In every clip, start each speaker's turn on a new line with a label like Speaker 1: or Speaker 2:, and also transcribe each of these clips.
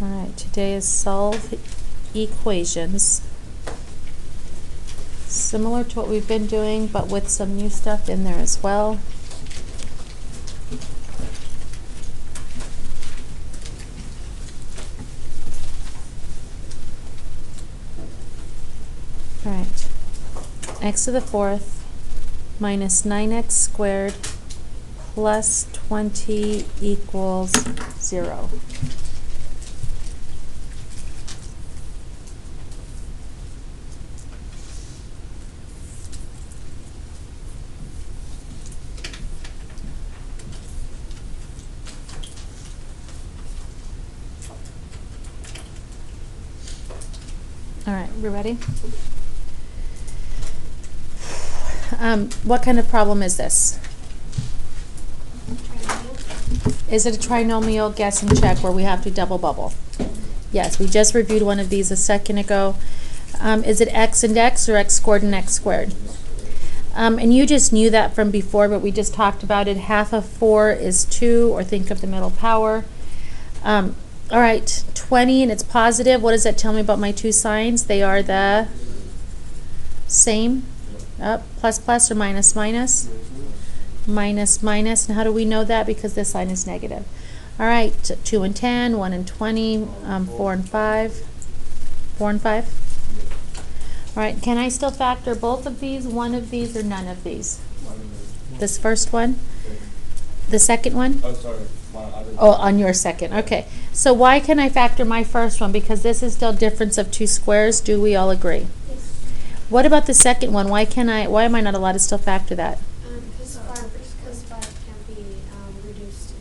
Speaker 1: Alright, today is solve equations. Similar to what we've been doing, but with some new stuff in there as well. Alright, x to the fourth minus 9x squared plus 20 equals 0. Alright, we ready? What kind of problem is this? Is it a trinomial guess and check where we have to double bubble? Yes, we just reviewed one of these a second ago. Is it x and x or x squared and x squared? And you just knew that from before, but we just talked about it. Half of 4 is 2, or think of the middle power. All right, 20 and it's positive. What does that tell me about my two signs? They are the same. Plus plus or minus minus? Minus minus. And how do we know that? Because this sign is negative. All right, 2 and 10, 1 and 20, 4 and 5. 4 and 5? All right, can I still factor both of these, one of these, or none of these? This first one? The second one?
Speaker 2: Oh, sorry.
Speaker 1: Oh, on your second. Okay. So why can I factor my first one? Because this is still difference of two squares. Do we all agree?
Speaker 3: Yes.
Speaker 1: What about the second one? Why am I not allowed to still factor that?
Speaker 3: Because 5 can't be reduced.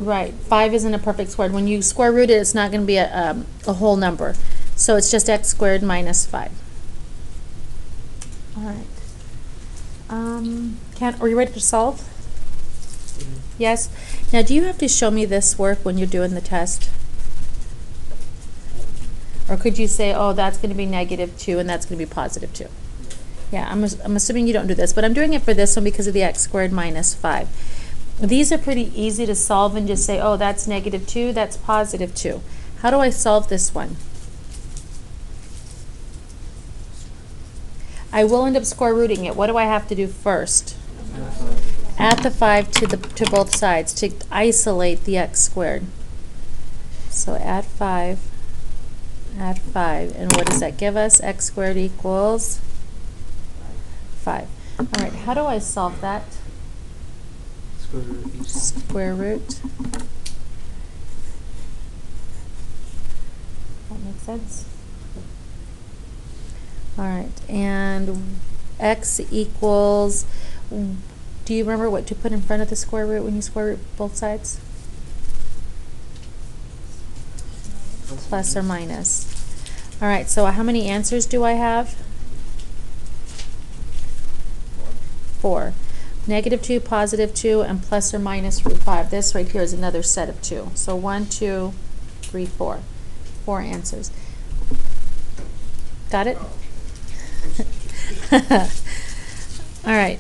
Speaker 1: Right. 5 isn't a perfect square. When you square root it, it's not going to be a whole number. So it's just x squared minus 5. All right. Are you ready to solve? Yes? Now, do you have to show me this work when you're doing the test? Or could you say, oh, that's going to be -2 and that's going to be +2? Yeah, I'm assuming you don't do this, but I'm doing it for this one because of the x squared minus 5. These are pretty easy to solve and just say, oh, that's -2, that's +2. How do I solve this one? I will end up square rooting it. What do I have to do first? Add the 5 to both sides to isolate the x squared. So add 5, and what does that give us? X squared equals 5. All right, how do I solve that? Square root. That makes sense. All right, and x equals, do you remember what to put in front of the square root when you square root both sides? Plus or minus. All right, so how many answers do I have? 4. -2, +2, and plus or minus root 5. This right here is another set of 2. So 1, 2, 3, 4. 4 answers. Got it? All right.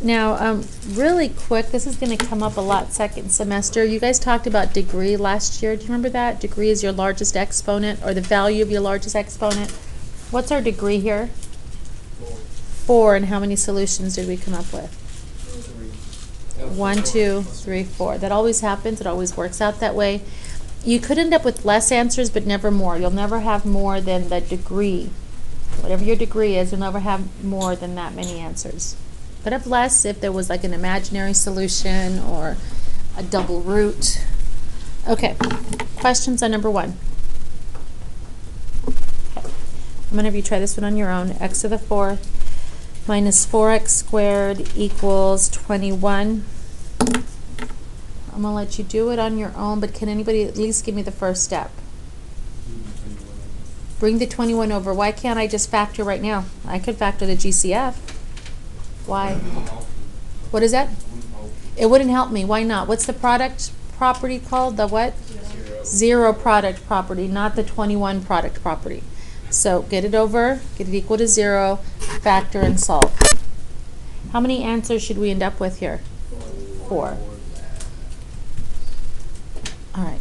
Speaker 1: Now, really quick, this is going to come up a lot second semester. You guys talked about degree last year. Do you remember that? Degree is your largest exponent, or the value of your largest exponent. What's our degree here? 4. And how many solutions did we come up with? 1, 2, 3, 4. That always happens. It always works out that way. You could end up with less answers, but never more. You'll never have more than the degree. Whatever your degree is, you'll never have more than that many answers. But have less if there was like an imaginary solution or a double root. Okay, questions on number 1. Okay. I'm going to have you try this one on your own. X to the 4th minus 4x squared equals 21. I'm going to let you do it on your own, but can anybody at least give me the first step? Bring the 21 over. Why can't I just factor right now? I could factor the GCF. Why? What is that? It wouldn't help me. Why not? What's the product property called? The what? Zero product property, not the 21 product property. So get it over, get it equal to 0, factor and solve. How many answers should we end up with here? 4. All right.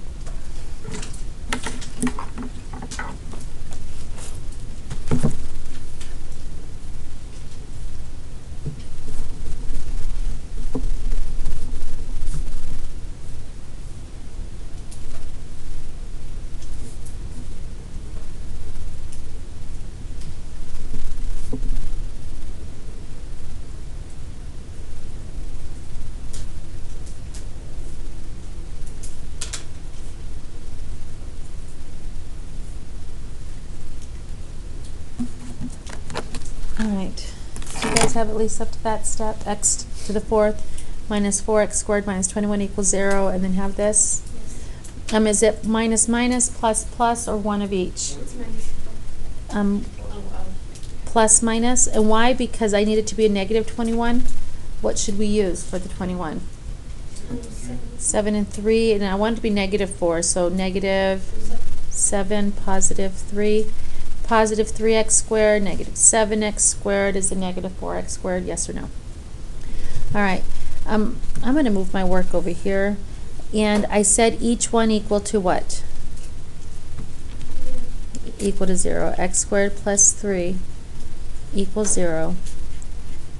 Speaker 1: right. Do you guys have at least up to that step? X to the fourth minus 4x squared minus 21 equals 0, and then have this?
Speaker 3: Yes.
Speaker 1: Is it minus minus, plus plus, or one of each?
Speaker 3: It's minus.
Speaker 1: Plus minus. And why? Because I need it to be a negative 21. What should we use for the 21? 7 and 3, and I want it to be negative 4, so negative 7, positive 3. Positive 3x squared, negative 7x squared is a negative 4x squared, yes or no? All right, I'm going to move my work over here, and I said each one equal to what? Equal to 0. X squared plus 3 equals 0,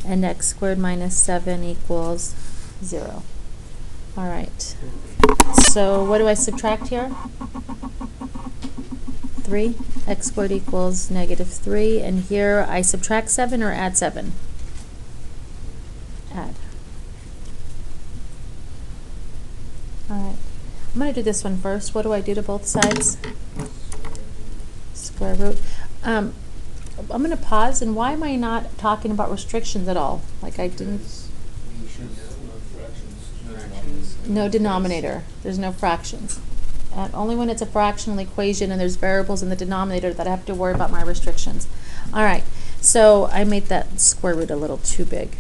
Speaker 1: and x squared minus 7 equals 0. All right, so what do I subtract here? 3. X squared equals negative 3, and here I subtract 7 or add 7? Add. All right, I'm going to do this one first. What do I do to both sides? Square root. I'm going to pause, and why am I not talking about restrictions at all? Like I didn't. No denominator. There's no fractions. And only when it's a fractional equation and there's variables in the denominator that I have to worry about my restrictions. All right, so I made that square root a little too big.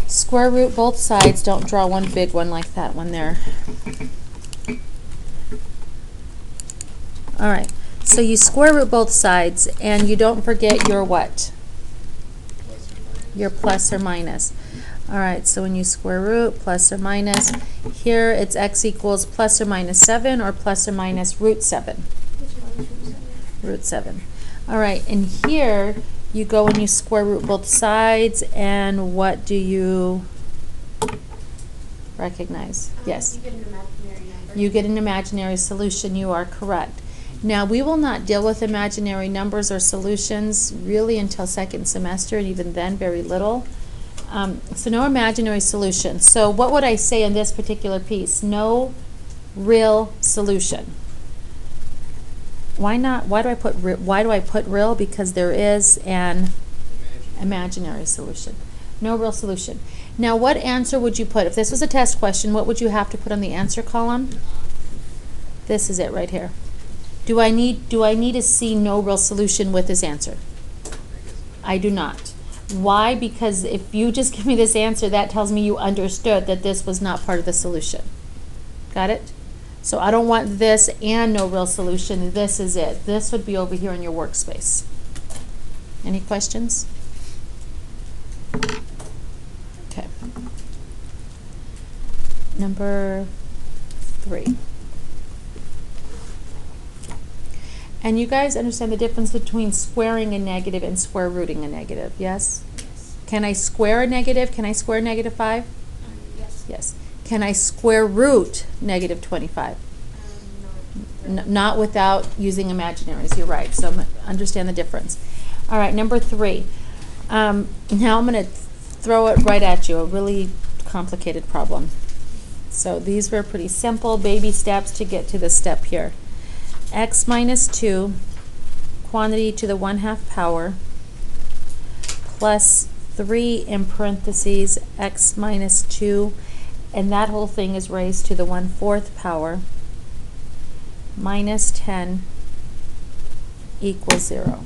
Speaker 1: Square root both sides. Don't draw one big one like that one there. All right, so you square root both sides, and you don't forget your what? Your plus or minus. All right, so when you square root, plus or minus, here it's x equals plus or minus 7 or plus or minus root 7. Root 7. All right, and here you go and you square root both sides, and what do you recognize? Yes.
Speaker 3: You get an imaginary number.
Speaker 1: You get an imaginary solution. You are correct. Now, we will not deal with imaginary numbers or solutions really until second semester, and even then very little. So no imaginary solution. So what would I say in this particular piece? No real solution. Why not? Why do I put real? Because there is an imaginary solution. No real solution. Now, what answer would you put? If this was a test question, what would you have to put on the answer column? This is it right here. Do I need to see no real solution with this answer? I do not. Why? Because if you just give me this answer, that tells me you understood that this was not part of the solution. Got it? So I don't want this and no real solution. This is it. This would be over here in your workspace. Any questions? Okay. Number 3. And you guys understand the difference between squaring a negative and square rooting a negative, yes?
Speaker 3: Yes.
Speaker 1: Can I square a negative? Can I square negative 5?
Speaker 3: Yes.
Speaker 1: Yes. Can I square root negative 25?
Speaker 3: No.
Speaker 1: Not without using imaginaries, you're right. So understand the difference. All right, number 3. Now I'm going to throw it right at you, a really complicated problem. So these were pretty simple baby steps to get to this step here. X minus 2, quantity to the 1/2 power, plus 3 in parentheses, x minus 2, and that whole thing is raised to the 1/4 power, minus 10 equals 0.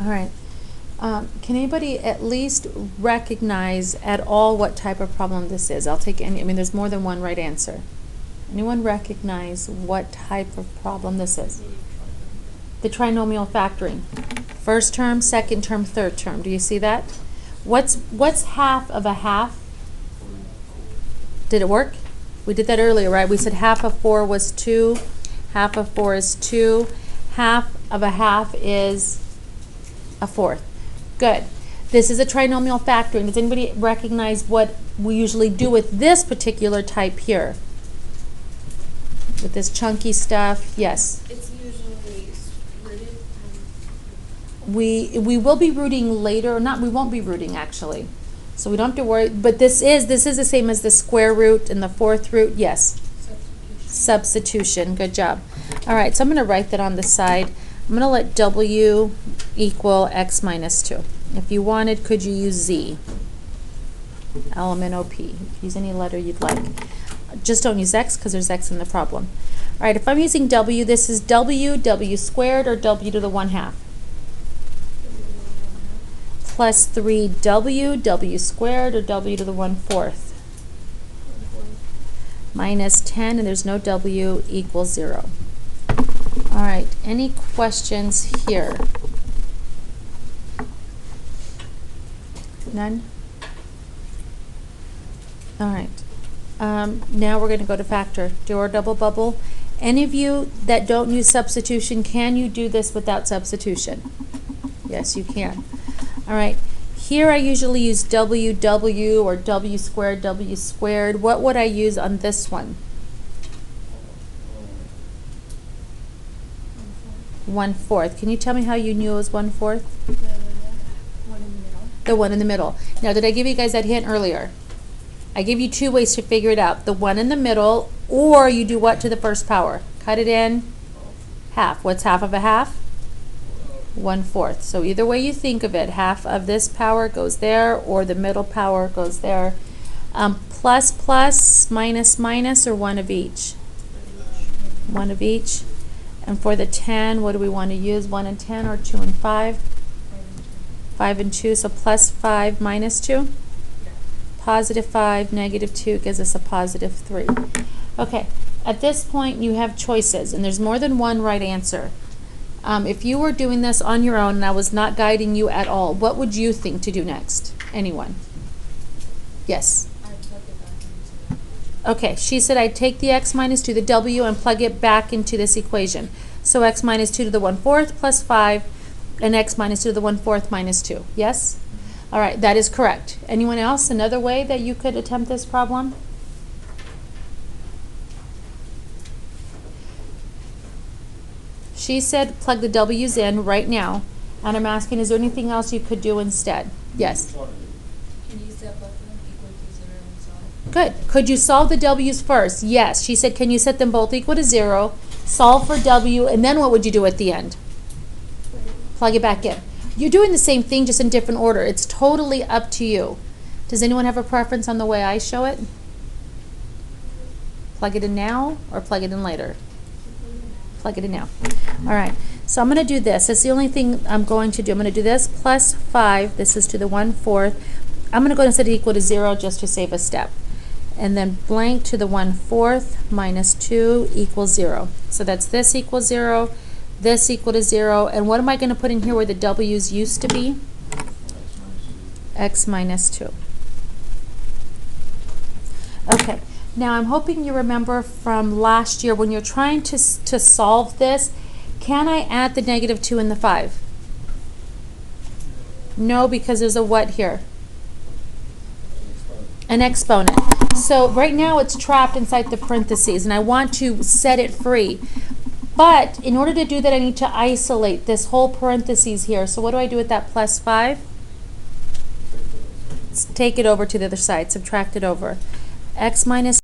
Speaker 1: All right. Can anybody at least recognize at all what type of problem this is? I'll take any. I mean, there's more than one right answer. Anyone recognize what type of problem this is? The trinomial factoring. First term, second term, third term. Do you see that? What's half of a half? Did it work? We did that earlier, right? We said half of 4 was 2. Half of 4 is 2. Half of a half is a 4th. Good. This is a trinomial factoring. Does anybody recognize what we usually do with this particular type here? With this chunky stuff? Yes.
Speaker 3: It's usually rooted.
Speaker 1: We will be rooting later. Not, we won't be rooting actually. So we don't have to worry, but this is the same as the square root and the fourth root, yes. Substitution, good job. All right, so I'm going to write that on the side. I'm going to let W equal x minus 2. If you wanted, could you use Z? Element OP. Use any letter you'd like. Just don't use x because there's x in the problem. All right, if I'm using W, this is W squared, or W to the 1/2. Plus 3W squared, or W to the 1/4. Minus 10, and there's no W, equals 0. All right, any questions here? None? All right. Now we're going to go to factor. Do our double bubble. Any of you that don't use substitution, can you do this without substitution? Yes, you can. All right. Here I usually use W or W squared. What would I use on this one? 1/4. Can you tell me how you knew it was 1/4?
Speaker 3: The one in the middle.
Speaker 1: The one in the middle. Now, did I give you guys that hint earlier? I gave you 2 ways to figure it out. The one in the middle, or you do what to the first power? Cut it in half. What's half of a half? 1/4. So either way you think of it, half of this power goes there, or the middle power goes there. Plus plus, minus minus, or one of each? One of each. And for the 10, what do we want to use? 1 and 10, or 2 and 5? 5 and 2. So plus 5 minus 2? Positive 5, negative 2 gives us a positive 3. Okay, at this point you have choices, and there's more than one right answer. If you were doing this on your own and I was not guiding you at all, what would you think to do next? Anyone? Yes? Okay, she said I'd take the x minus 2, the W, and plug it back into this equation. So x minus 2 to the 1/4 plus 5, and x minus 2 to the 1/4 minus 2. Yes? All right, that is correct. Anyone else? Another way that you could attempt this problem? She said plug the W's in right now, and I'm asking, is there anything else you could do instead? Yes?
Speaker 2: Can you set both of them equal to 0 and solve?
Speaker 1: Good. Could you solve the W's first? Yes. She said, can you set them both equal to 0, solve for W, and then what would you do at the end? Plug it back in. You're doing the same thing, just in different order. It's totally up to you. Does anyone have a preference on the way I show it? Plug it in now or plug it in later? Plug it in now. All right. So I'm going to do this. That's the only thing I'm going to do. I'm going to do this plus 5. This is to the 1/4. I'm going to go and set it equal to 0 just to save a step. And then blank to the 1/4 minus 2 equals 0. So that's this equals 0. This equal to 0, and what am I going to put in here where the W's used to be? X minus 2. Okay, now I'm hoping you remember from last year when you're trying to solve this, can I add the negative 2 and the 5? No, because there's a what here? An exponent. So right now it's trapped inside the parentheses, and I want to set it free. But in order to do that, I need to isolate this whole parentheses here. So what do I do with that plus 5? Let's take it over to the other side, subtract it over. X minus